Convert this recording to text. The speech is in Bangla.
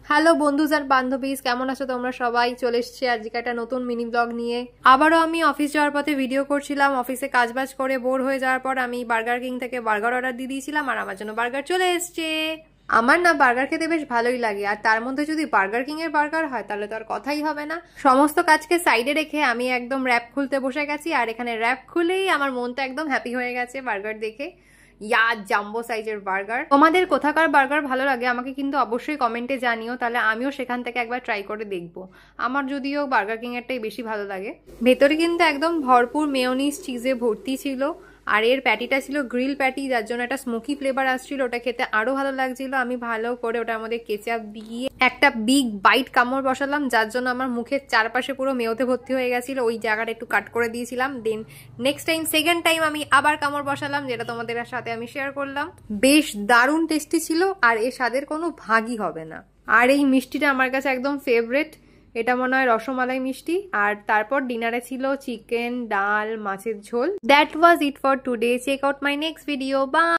হ্যালো বন্ধুজ আর বান্ধবীজ, কেমন আছো তোমরা সবাই? চলে এসেছি আজকে একটা নতুন মিনি ব্লগ নিয়ে। আবারও আমি অফিস যাওয়ার পথে ভিডিও করছিলাম। অফিসে কাজবাজ করে বোর হয়ে যাওয়ার পর আমি বার্গার কিং থেকে বার্গার অর্ডার দিয়ে দিয়েছিলাম, আর আমার জন্য বার্গার চলে এসছে। আমার না বার্গার খেতে বেশ ভালোই লাগে, আর তার মধ্যে যদি বার্গার কিং এর বার্গার হয় তাহলে তো আর কথাই হবে না। সমস্ত কাজকে সাইডে রেখে আমি একদম র্যাপ খুলতে বসে গেছি, আর এখানে র্যাপ খুলেই আমার মনটা একদম হ্যাপি হয়ে গেছে বার্গার দেখে। জাম্বো সাইজের বার্গার। তোমাদের কোথাকার বার্গার ভালো লাগে আমাকে কিন্তু অবশ্যই কমেন্টে জানিও, তাহলে আমিও সেখান থেকে একবার ট্রাই করে দেখবো। আমার যদিও বার্গার কিং এরটাই বেশি ভালো লাগে। ভেতরে কিন্তু একদম ভরপুর মেয়োনিজ চিজে ভর্তি ছিল, আর এর প্যাটিটা ছিল গ্রিল প্যাটি, যার জন্য একটা স্মোকি ফ্লেভার আসছিল। ওটা খেতে আরো ভালো লাগছিল। আমি ভালো করে ওটার মধ্যে কেচাপ দিয়ে একটা বিগ বাইট কামড় বসালাম, যার জন্য আমার মুখের চারপাশে পুরো মেয়োতে ভর্তি হয়ে গেছিল। ওই জায়গাটা একটু কাট করে দিয়েছিলাম। দেন সেকেন্ড টাইম আমি আবার কামড় বসালাম, যেটা তোমাদের সাথে আমি শেয়ার করলাম। বেশ দারুণ টেস্টি ছিল, আর এর স্বাদের কোনো ভাগই হবে না। আর এই মিষ্টিটা আমার কাছে একদম ফেভারিট। এটা মনে হয় রসমালাই মিষ্টি। আর তারপর ডিনারে ছিল চিকেন, ডাল, মাছের ঝোল। That was it for today. Check out my next video. By.